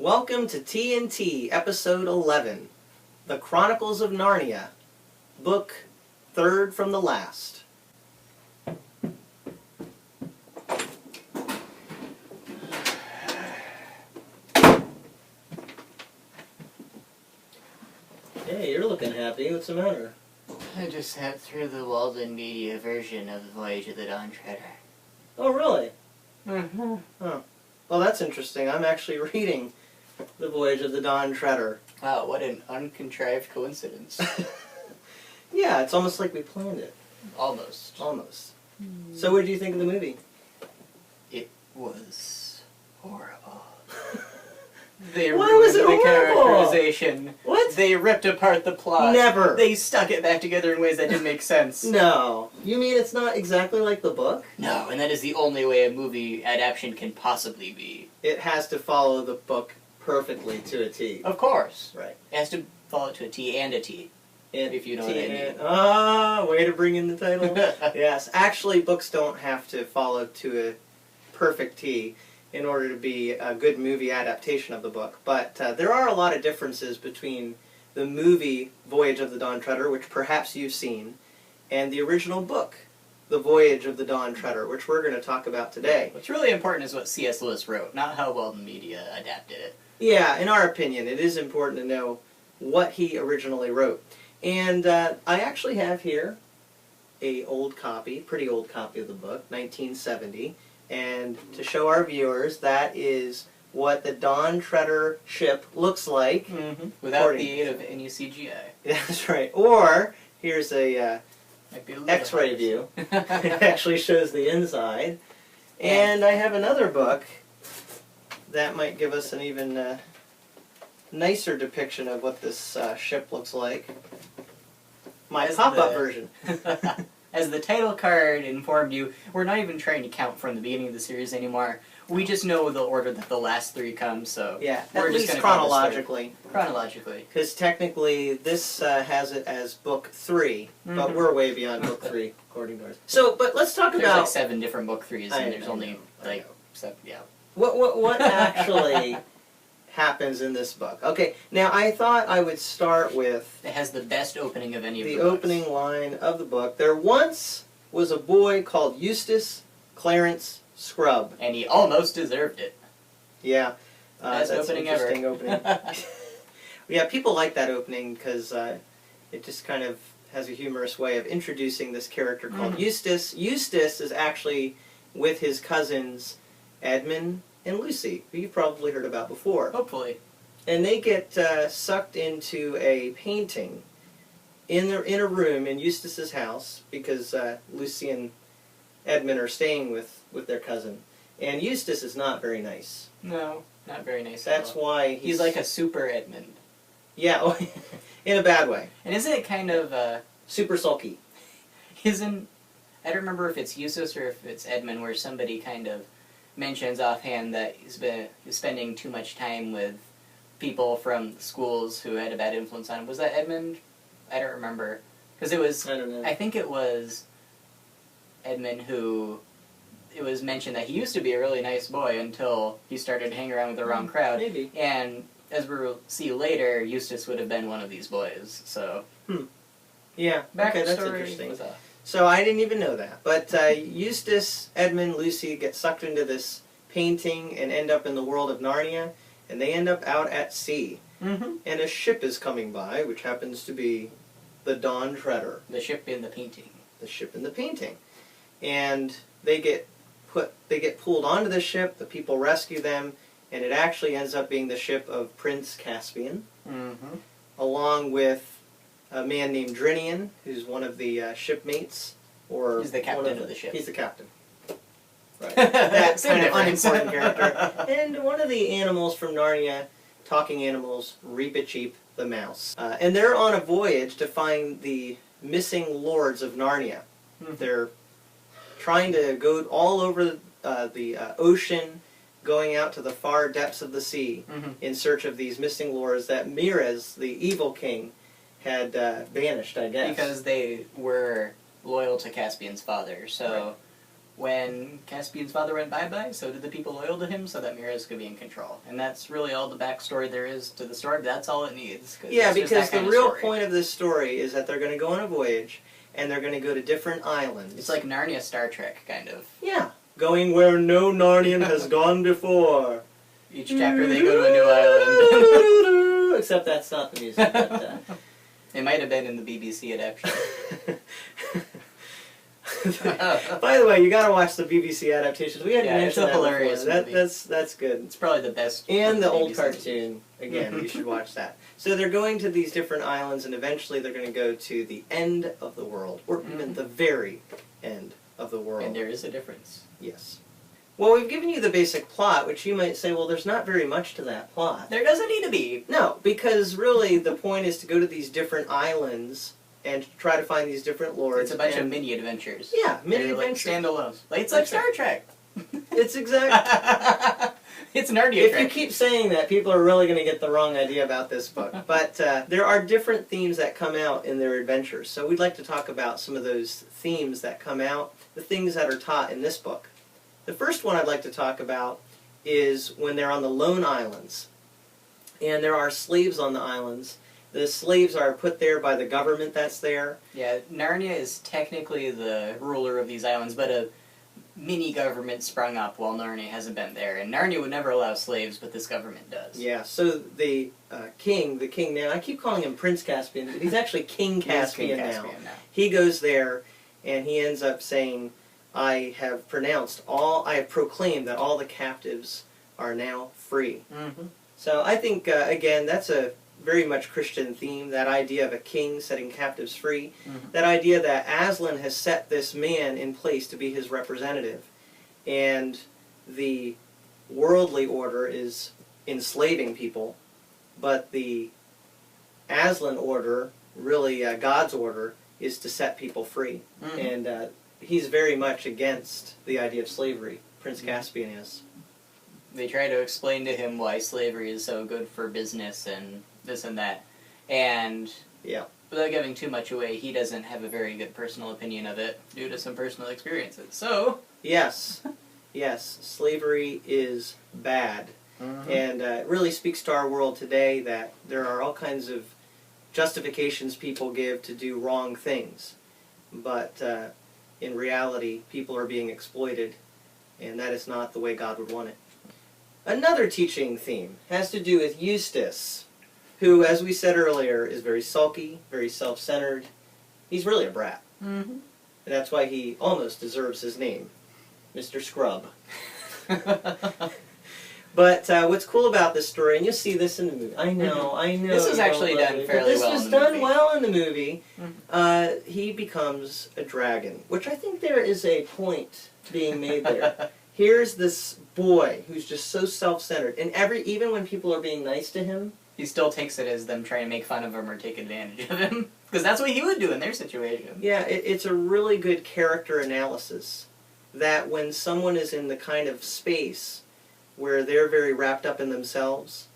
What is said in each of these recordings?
Welcome to TNT, Episode 11, The Chronicles of Narnia, Book 3rd from the last. Hey, you're looking happy. What's the matter? I just sat through the Walden Media version of the Voyage of the Dawn Treader. Oh, really? Mm-hmm. Oh. Well, that's interesting. I'm actually reading The Voyage of the Dawn Treader. Wow, what an uncontrived coincidence. Yeah, it's almost like we planned it. Almost. Almost. So what did you think of the movie? It was horrible. They Why was it ruined the horrible? characterization. What? They ripped apart the plot. Never. They stuck it back together in ways that didn't make sense. No. You mean it's not exactly like the book? No, and that is the only way a movie adaptation can possibly be. It has to follow the book perfectly to a T. Of course. Right. It has to follow it to a T and a T. And if you know what I mean. Ah, way to bring in the title. Yes. Actually, books don't have to follow to a perfect T in order to be a good movie adaptation of the book. But there are a lot of differences between the movie Voyage of the Dawn Treader, which perhaps you've seen, and the original book, The Voyage of the Dawn Treader, which we're going to talk about today. What's really important is what C.S. Lewis wrote, not how well the media adapted it. Yeah, in our opinion, it is important to know what he originally wrote. And I actually have here a pretty old copy of the book, 1970. And to show our viewers, that is what the Dawn Treader ship looks like. Mm-hmm. Without the aid of any CGI. That's right. Or, here's a X-ray view. It actually shows the inside. And I have another book that might give us an even nicer depiction of what this ship looks like. My pop-up version. As the title card informed you, we're not even trying to count from the beginning of the series anymore. We just know the order that the last three come, so yeah, we're at just least chronologically. Chronologically. Because technically, this has it as book 3, but we're way beyond book 3, according to ours. So, but let's talk There's about like 7 different book 3s, and there's only like 7. Yeah. What actually happens in this book. Okay, now I thought I would start with... It has the best opening of any of the books. The opening line of the book. There once was a boy called Eustace Clarence Scrubb. And he almost deserved it. Yeah. Best that's opening an interesting ever. opening. Yeah, people like that opening because it just kind of has a humorous way of introducing this character called Eustace. Eustace is actually with his cousins Edmund and Lucy, who you've probably heard about before. Hopefully. And they get sucked into a painting in a room in Eustace's house because Lucy and Edmund are staying with their cousin. And Eustace is not very nice. No, not very nice. That's why he's like a super Edmund. Yeah, in a bad way. And isn't it kind of super sulky? I don't remember if it's Eustace or if it's Edmund, where somebody kind of mentions offhand that he's spending too much time with people from schools who had a bad influence on him. Was that Edmund? I don't remember. Because it was... I don't know. I think it was Edmund who... It was mentioned that he used to be a really nice boy until he started hanging around with the wrong crowd. Maybe. And as we'll see later, Eustace would have been one of these boys, so... Yeah, okay, that's interesting. So I didn't even know that. But Eustace, Edmund, Lucy get sucked into this painting and end up in the world of Narnia, and they end up out at sea. And a ship is coming by, which happens to be the Dawn Treader. The ship in the painting. The ship in the painting. And they get pulled onto the ship, the people rescue them, and it actually ends up being the ship of Prince Caspian, along with a man named Drinian, who's one of the shipmates, or he's the captain of the ship. He's the captain. Right. That kind of unimportant character. And one of the animals from Narnia, talking animals, Reepicheep the mouse. And they're on a voyage to find the missing lords of Narnia. They're trying to go all over the ocean, going out to the far depths of the sea in search of these missing lords that Mirez, the evil king, had banished, I guess. Because they were loyal to Caspian's father, so when Caspian's father went bye-bye, so did the people loyal to him so that Miraz could be in control. And that's really all the backstory there is to the story. That's all it needs. Yeah, because the real point of this story is that they're going to go on a voyage, and they're going to go to different islands. It's like Narnia Star Trek, kind of. Yeah. Going where no Narnian has gone before. Each chapter they go to a new island. Except that's not the music. But, it might have been in the BBC adaptation. By the way, you gotta watch the BBC adaptations. We hadn't mentioned that hilarious before. That's good. It's probably the best. And the old cartoon. Again, you should watch that. So they're going to these different islands, and eventually they're going to go to the end of the world, or even the very end of the world. And there is a difference. Yes. Well, we've given you the basic plot, which you might say, well, there's not very much to that plot. There doesn't need to be. No, because really the point is to go to these different islands and try to find these different lords. It's a bunch of mini adventures. Yeah, mini adventures. Like standalones. Like, it's like Star Trek. It's exactly. It's Narnia If Trek. you keep saying that, people are really going to get the wrong idea about this book. But there are different themes that come out in their adventures. So we'd like to talk about some of those themes that come out, the things that are taught in this book. The first one I'd like to talk about is when they're on the lone islands. And there are slaves on the islands. The slaves are put there by the government that's there. Yeah, Narnia is technically the ruler of these islands, but a mini-government sprung up while Narnia hasn't been there. And Narnia would never allow slaves, but this government does. Yeah, so the king now, I keep calling him Prince Caspian, but he's actually King Caspian, now. He goes there, and he ends up saying, I have proclaimed that all the captives are now free. Mm-hmm. So I think, again, that's a very much Christian theme, that idea of a king setting captives free. Mm-hmm. That idea that Aslan has set this man in place to be his representative. And the worldly order is enslaving people, but the Aslan order, really God's order, is to set people free. Mm-hmm. And he's very much against the idea of slavery. Prince Caspian is. They try to explain to him why slavery is so good for business and this and that. And yeah, without giving too much away, he doesn't have a very good personal opinion of it due to some personal experiences. So yes, slavery is bad. Mm-hmm. And it really speaks to our world today that there are all kinds of justifications people give to do wrong things. But in reality, people are being exploited, and that is not the way God would want it. Another teaching theme has to do with Eustace, who, as we said earlier, is very sulky, very self-centered. He's really a brat. Mm-hmm. And that's why he almost deserves his name, Mr. Scrub. But what's cool about this story, and you'll see this in the movie. I know. This was actually done fairly well in the movie. This was done well in the movie. Mm-hmm. He becomes a dragon, which I think there is a point being made there. Here's this boy who's just so self-centered, and even when people are being nice to him, he still takes it as them trying to make fun of him or take advantage of him. Because that's what he would do in their situation. Yeah, it's a really good character analysis. That when someone is in the kind of space where they're very wrapped up in themselves,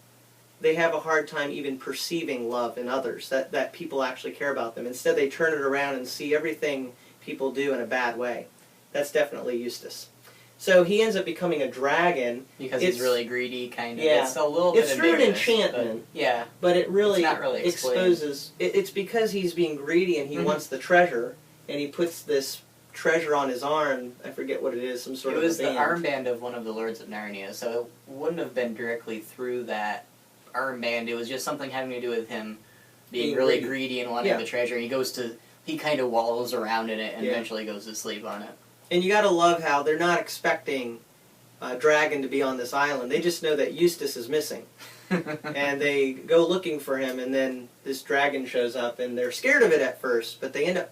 they have a hard time even perceiving love in others, that people actually care about them. Instead, they turn it around and see everything people do in a bad way. That's definitely Eustace. So he ends up becoming a dragon. Because he's really greedy, kind of. Yeah. It's a little bit It's through an enchantment. Yeah. But it really, it's not really exposes... It's because he's being greedy and he wants the treasure, and he puts this treasure on his arm. I forget what it is, some sort of It was the band. armband of one of the Lords of Narnia, so it wouldn't have been directly through that armband. It was just something having to do with him being really greedy and wanting the treasure. He kind of wallows around in it and eventually goes to sleep on it. And you gotta love how they're not expecting a dragon to be on this island. They just know that Eustace is missing. And they go looking for him, and then this dragon shows up, and they're scared of it at first, but they end up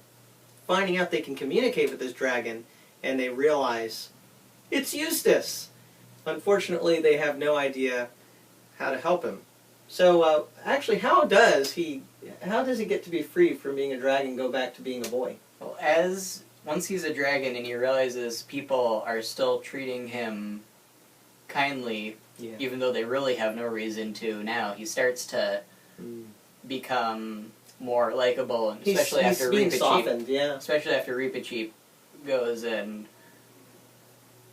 finding out they can communicate with this dragon, and they realize it's Eustace. Unfortunately, they have no idea how to help him. So, actually, how does he get to be free from being a dragon and go back to being a boy? Well, once he's a dragon and he realizes people are still treating him kindly, even though they really have no reason to now, he starts to become more likable, and especially after Reepicheep goes and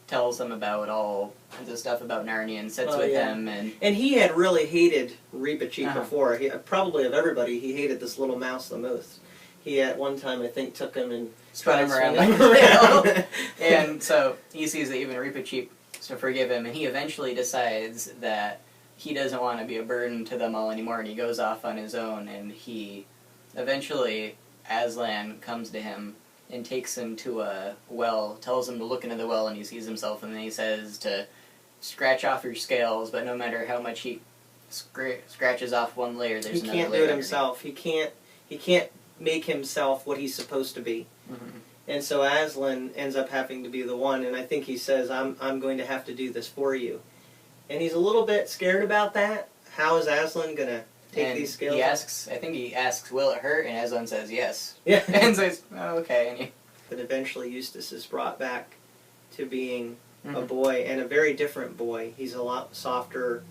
tells him about all kinds of stuff about Narnia and sits with him. And he had really hated Reepicheep Uh-huh. before. He, probably of everybody, he hated this little mouse the most. He at one time, I think, took him and spun him around swinging like him a tail. And so he sees that even Reepicheep is to forgive him, and he eventually decides that he doesn't want to be a burden to them all anymore, and he goes off on his own, and he eventually, Aslan comes to him and takes him to a well, tells him to look into the well, and he sees himself, and then he says to scratch off your scales, but no matter how much he scratches off one layer, there's another layer. He can't do it himself. He can't make himself what he's supposed to be. Mm-hmm. And so Aslan ends up having to be the one, and I think he says, I'm going to have to do this for you. And he's a little bit scared about that. How is Aslan going to take these scales? He asks, will it hurt? And Aslan says yes. Yeah. And says, oh, okay. And But eventually Eustace is brought back to being mm-hmm. a boy, and a very different boy. He's a lot softer,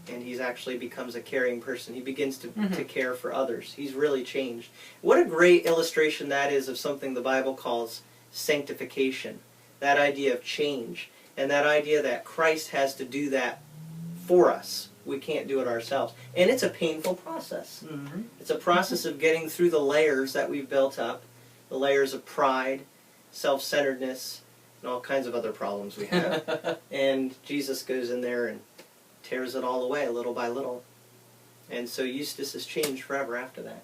and he's actually becomes a caring person. He begins to, mm-hmm. to care for others. He's really changed. What a great illustration that is of something the Bible calls sanctification. That idea of change, and that idea that Christ has to do that for us. We can't do it ourselves. And it's a painful process. Mm-hmm. It's a process of getting through the layers that we've built up, the layers of pride, self-centeredness, and all kinds of other problems we have. And Jesus goes in there and tears it all away little by little. And so Eustace is changed forever after that.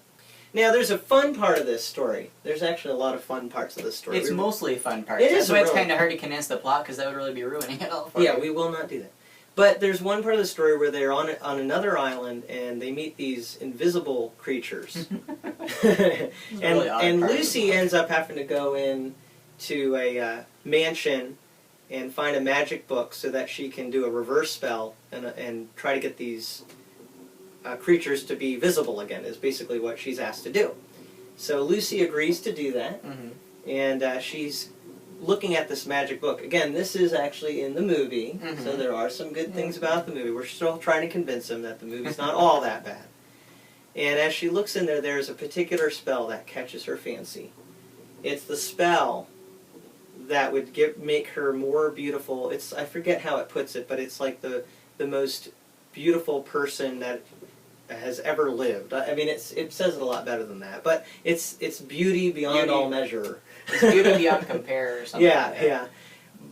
Now, there's a fun part of this story. There's actually a lot of fun parts of this story. It's mostly fun parts. It is That's why it's really kind of hard to condense the plot, because that would really be ruining it all for Yeah, you. we will not do that. But there's one part of the story where they're on another island, and they meet these invisible creatures. and Lucy ends up having to go in to a mansion and find a magic book so that she can do a reverse spell and try to get these creatures to be visible again, is basically what she's asked to do. So Lucy agrees to do that, mm-hmm. and she's looking at this magic book. Again, this is actually in the movie, mm-hmm. so there are some good things about the movie. We're still trying to convince them that the movie's not all that bad. And as she looks in there, there's a particular spell that catches her fancy. It's the spell that would make her more beautiful. I forget how it puts it, but it's like the most beautiful person that has ever lived. I mean, it says it a lot better than that, but it's beauty beyond all measure. It's beauty beyond compare or something. Yeah, like that. yeah.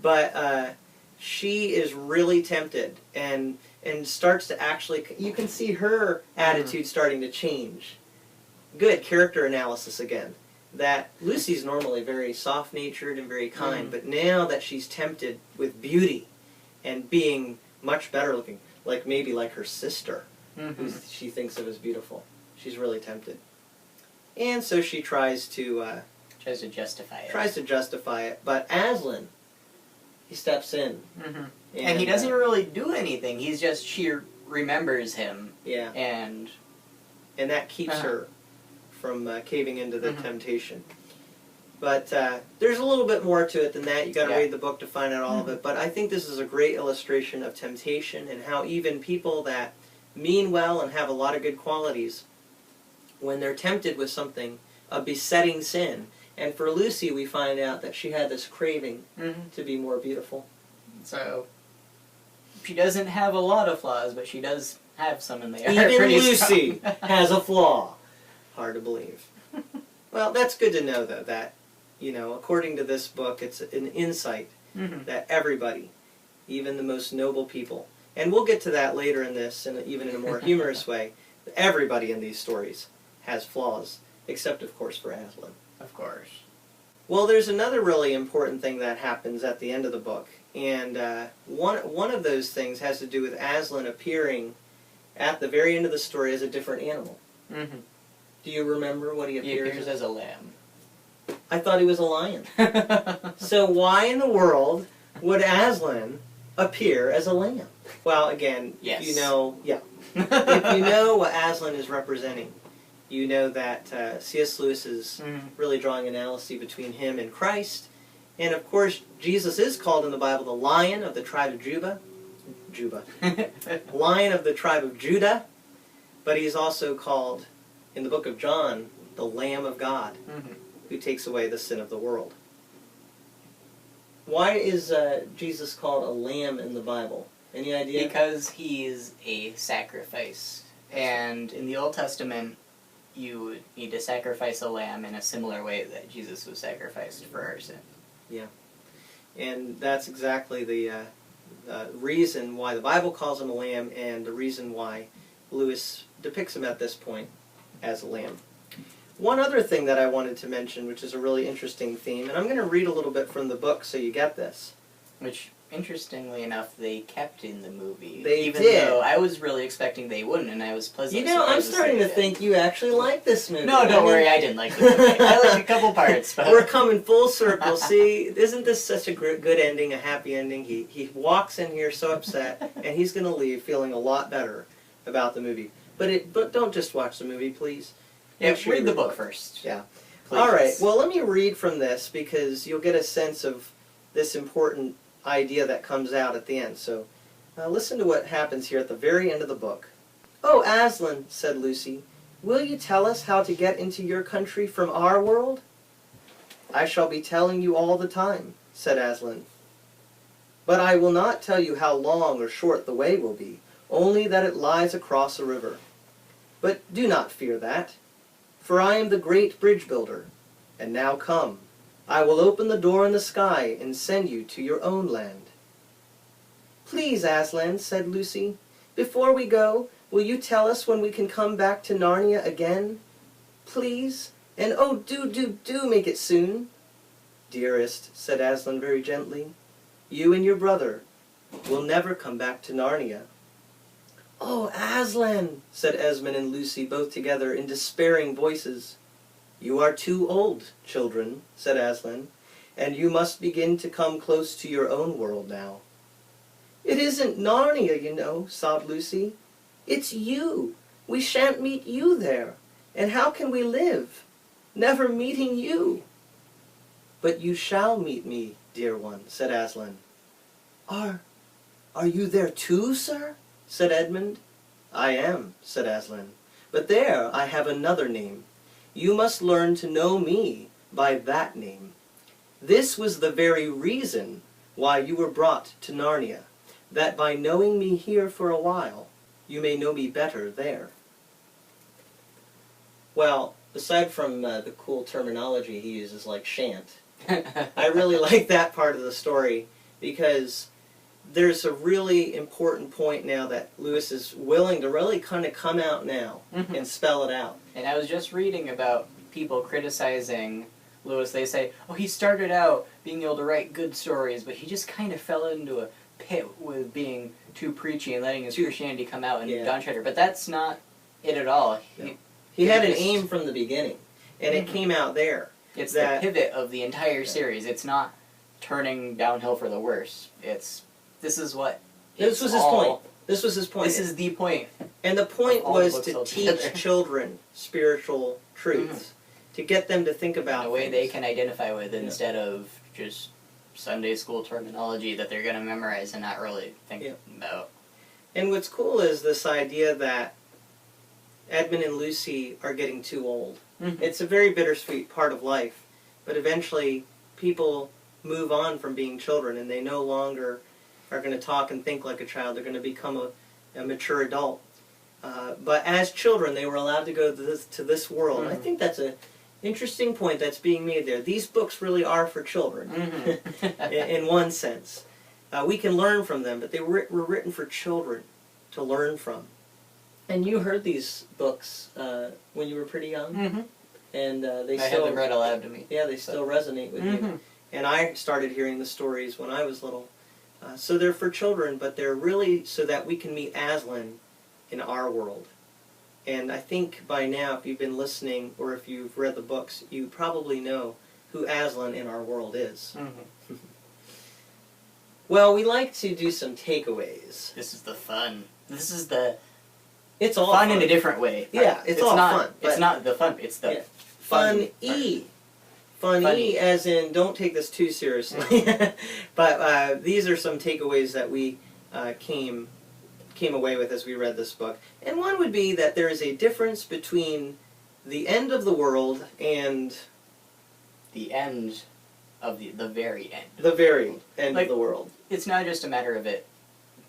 But she is really tempted and starts to actually, you can see her attitude starting to change. Good character analysis again. That Lucy's normally very soft-natured and very kind, but now that she's tempted with beauty and being much better looking, maybe like her sister, who she thinks of as beautiful, she's really tempted. And so she tries to justify it. But Aslan, he steps in. Mm-hmm. And he doesn't really do anything. He's just, she remembers him. Yeah. And that keeps her from caving into the temptation. But there's a little bit more to it than that. You got to read the book to find out all of it. But I think this is a great illustration of temptation and how even people that mean well and have a lot of good qualities, when they're tempted with something, a besetting sin. And for Lucy, we find out that she had this craving to be more beautiful. So she doesn't have a lot of flaws, but she does have some in there. Even Lucy has a flaw. Hard to believe. Well, that's good to know, though, that, according to this book, it's an insight that everybody, even the most noble people, and we'll get to that later in this, and even in a more humorous way, everybody in these stories has flaws, except, of course, for Aslan. Of course. Well, there's another really important thing that happens at the end of the book, and one of those things has to do with Aslan appearing at the very end of the story as a different animal. Mm-hmm. Do you remember what he appears? He appears as a lamb. I thought he was a lion. So why in the world would Aslan appear as a lamb? Well, again, yes. if you know what Aslan is representing, you know that C.S. Lewis is really drawing an analogy between him and Christ. And of course, Jesus is called in the Bible the Lion of the tribe of Lion of the tribe of Judah, but he's also called, in the book of John, the Lamb of God, who takes away the sin of the world. Why is Jesus called a lamb in the Bible? Any idea? Because he's a sacrifice. And in the Old Testament, you would need to sacrifice a lamb in a similar way that Jesus was sacrificed for our sin. Yeah. And that's exactly the reason why the Bible calls him a lamb, and the reason why Lewis depicts him at this point as a lamb. One other thing that I wanted to mention, which is a really interesting theme, and I'm going to read a little bit from the book so you get this. Which, interestingly enough, they kept in the movie. They even did. Though I was really expecting they wouldn't, and I was pleasantly surprised. I'm starting to think you actually like this movie. No, don't worry, I didn't like the movie. I liked a couple parts, but... We're coming full circle. See, isn't this such a good ending, a happy ending? He walks in here so upset, and he's going to leave feeling a lot better about the movie. But don't just watch the movie, please. Yeah, Make sure read you the book first. Yeah. Please. All right, well, let me read from this because you'll get a sense of this important idea that comes out at the end. So listen to what happens here at the very end of the book. "Oh, Aslan," said Lucy, "will you tell us how to get into your country from our world?" "I shall be telling you all the time," said Aslan. "But I will not tell you how long or short the way will be, only that it lies across a river. But do not fear that. For I am the great bridge builder. And now come, I will open the door in the sky and send you to your own land." "Please, Aslan," said Lucy, "before we go, will you tell us when we can come back to Narnia again? Please? And oh, do make it soon." "Dearest," said Aslan very gently, "you and your brother will never come back to Narnia." "Oh, Aslan," said Esmond and Lucy both together in despairing voices. "You are too old, children," said Aslan, "and you must begin to come close to your own world now." "It isn't Narnia, you know," sobbed Lucy. "It's you. We shan't meet you there. And how can we live, never meeting you?" "But you shall meet me, dear one," said Aslan. Are you there too, sir?" said Edmund. "I am," said Aslan, "but there I have another name. You must learn to know me by that name. This was the very reason why you were brought to Narnia, that by knowing me here for a while, you may know me better there." Well, aside from the cool terminology he uses like shan't, I really like that part of the story because there's a really important point now that Lewis is willing to really kind of come out now and spell it out. And I was just reading about people criticizing Lewis. They say, oh, he started out being able to write good stories, but he just kind of fell into a pit with being too preachy and letting his Christianity come out in Don Treader. But that's not it at all. He had an aim from the beginning, and it came out there. It's the pivot of the entire series. It's not turning downhill for the worse. This was his point. This was his point. This is the point. And the point was to teach children spiritual truths, to get them to think about in a way they can identify with instead of just Sunday school terminology that they're going to memorize and not really think about. And what's cool is this idea that Edmund and Lucy are getting too old. It's a very bittersweet part of life, but eventually people move on from being children and they no longer are going to talk and think like a child. They're going to become a mature adult. But as children, they were allowed to go to this world. I think that's an interesting point that's being made there. These books really are for children, in one sense. We can learn from them, but they were written for children to learn from. And you heard these books when you were pretty young, and they I still had them read aloud to me. Yeah, they still resonate with you. And I started hearing the stories when I was little. So they're for children, but they're really so that we can meet Aslan in our world. And I think by now, if you've been listening or if you've read the books, you probably know who Aslan in our world is. Well, we like to do some takeaways. This is the fun. This is the... It's all fun in a different way. Yeah, it's all fun. It's not the fun, it's the fun-y. Funny, as in, don't take this too seriously. But these are some takeaways that we came away with as we read this book. And one would be that there is a difference between the end of the world and... The end of the very end. The very end Like, of the world. It's not just a matter of it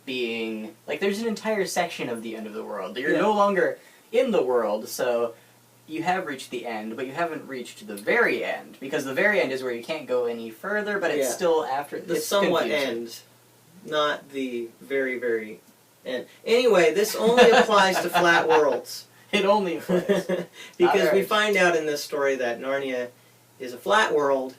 being like there's an entire section of the end of the world. You're Yeah. no longer in the world, so you have reached the end, but you haven't reached the very end because the very end is where you can't go any further, but it's Yeah. still after The it's somewhat confusing. end, not the very, very end. Anyway, this only applies to flat worlds. It only applies. Because we ours. find out in this story that Narnia is a flat world,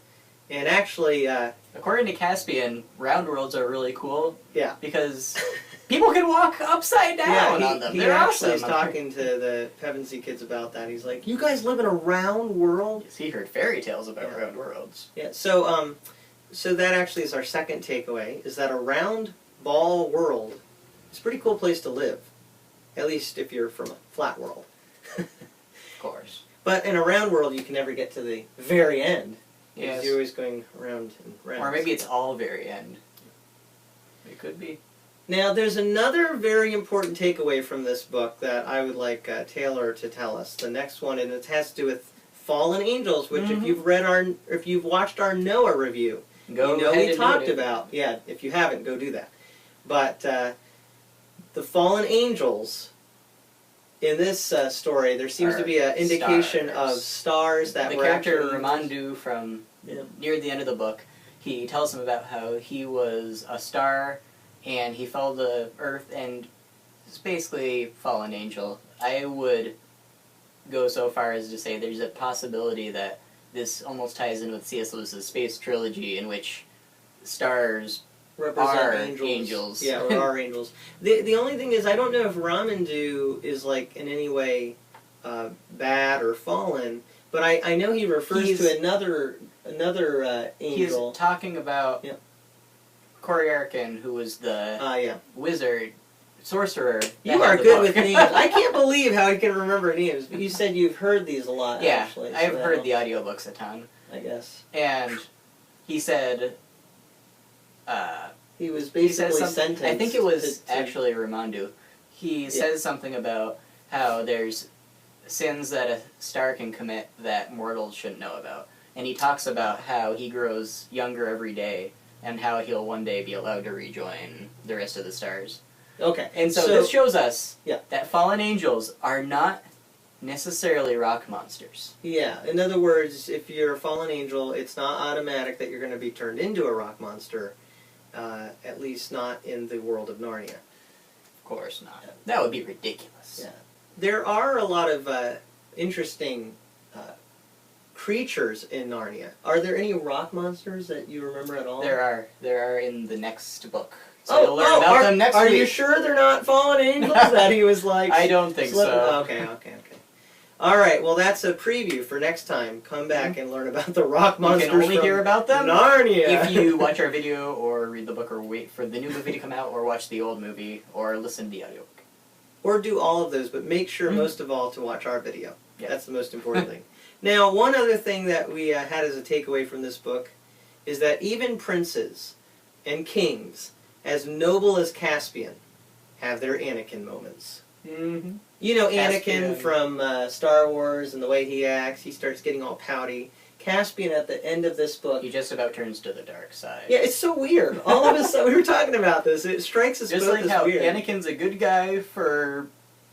and actually, According to Caspian, round worlds are really cool. Yeah. Because people can walk upside down on them. he They're actually awesome. is talking to the Pevensey kids about that. He's like, "You guys live in a round world?" Yes, he heard fairy tales about Yeah. round worlds. Yeah. So that actually is our second takeaway: is that a round ball world is a pretty cool place to live, at least if you're from a flat world. Of course. But in a round world, you can never get to the very end. Because Yes. you're always going round and round. Or maybe it's all very end. It could be. Now, there's another very important takeaway from this book that I would like Taylor to tell us. The next one, and it has to do with fallen angels, which Mhm. if you've watched our Noah review, Go you know ahead we and talked do it. about. Yeah, if you haven't, go do that. But the fallen angels in this story, there seems to be an indication of stars that the were character actually Ramandu from near the end of the book, he tells him about how he was a star and he fell to earth and is basically fallen angel. I would go so far as to say there's a possibility that this almost ties in with C.S. Lewis's Space Trilogy, in which stars represent are angels. angels. Yeah, or are angels. The only thing is, I don't know if Ramandu is like in any way bad or fallen, but I know he refers to another He's angel. talking about Yeah. Coriarkin, who was the Yeah. wizard, sorcerer. You that are had the good book. with names. I can't believe how you can remember names. But you said you've heard these a lot. Yeah, actually, so I've that heard the helps, audiobooks a ton. I guess And he said, he was he says basically something, sentenced. I think it was to- actually Ramandu. He says something about how there's sins that a star can commit that mortals shouldn't know about. And he talks about how he grows younger every day and how he'll one day be allowed to rejoin the rest of the stars. Okay, And so this shows us that fallen angels are not necessarily rock monsters. Yeah, in other words, if you're a fallen angel, it's not automatic that you're going to be turned into a rock monster, at least not in the world of Narnia. Of course not. That would be ridiculous. Yeah. There are a lot of interesting creatures in Narnia. Are there any rock monsters that you remember at all? There are in the next book. So you'll learn about are, them next are week. you sure they're not fallen angels? That he was like... I don't think so. Okay. All right, well, that's a preview for next time. Come back and learn about the rock monsters You can only from hear about them Narnia. if you watch our video or read the book or wait for the new movie to come out or watch the old movie or listen to the audiobook. Or do all of those, but make sure most of all to watch our video. Yeah. That's the most important thing. Now, one other thing that we had as a takeaway from this book is that even princes and kings, as noble as Caspian, have their Anakin moments. Mm-hmm. You know Caspian. Anakin from Star Wars and the way he acts, he starts getting all pouty. Caspian at the end of this book... He just about turns to the dark side. Yeah, it's so weird. All of a sudden, we were talking about this, it strikes us Just both like as how weird. Anakin's a good guy for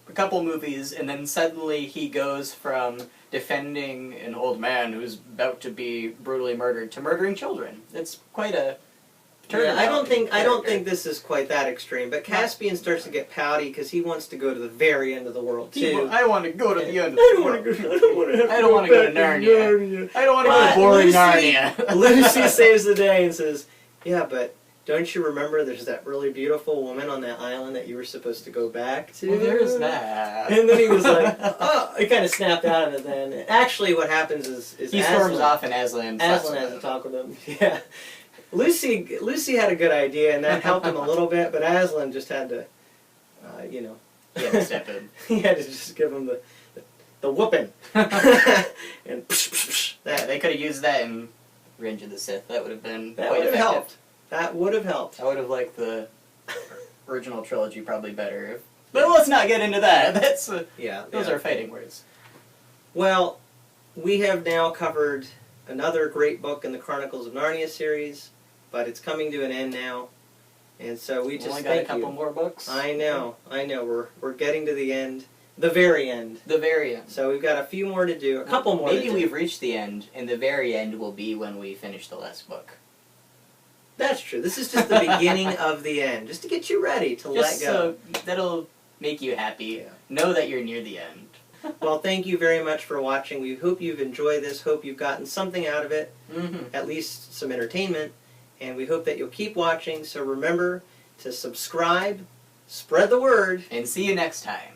a couple movies, and then suddenly he goes from defending an old man who's about to be brutally murdered to murdering children. It's quite a turnabout. Yeah, I don't character. think this is quite that extreme, but Caspian starts to get pouty because he wants to go to the very end of the world too. I want to go to the end of I the don't want world. to go. I don't want to have I don't want wanna to go to Narnia. I don't want to go to boring Narnia. Lucy saves the day and says, "Yeah, but don't you remember there's that really beautiful woman on that island that you were supposed to go back to?" Well, there's that. And then he was like, "Oh," he kind of snapped out of it. Then actually, what happens is He storms off, and Aslan has to talk with him. Yeah. Lucy had a good idea, and that helped him a little bit, but Aslan just had to, He had to step in. he had to just give him the whooping. And psh, psh, psh, Yeah, they could have used that in Revenge of the Sith. That would have been that quite would have effective. helped. That would have helped. I would have liked the original trilogy probably better. But let's not get into that. That's Yeah. those are fighting words. Well, we have now covered another great book in the Chronicles of Narnia series, but it's coming to an end now. And so we just only got a couple more books. I know. We're getting to the end. The very end. The very end. So we've got a few more to do. A couple more Maybe to do. we've reached the end, and the very end will be when we finish the last book. That's true. This is just the beginning of the end, just to get you ready to let go. So that'll make you happy. Yeah. Know that you're near the end. Well, thank you very much for watching. We hope you've enjoyed this. Hope you've gotten something out of it, at least some entertainment. And we hope that you'll keep watching. So remember to subscribe, spread the word, And see you next time.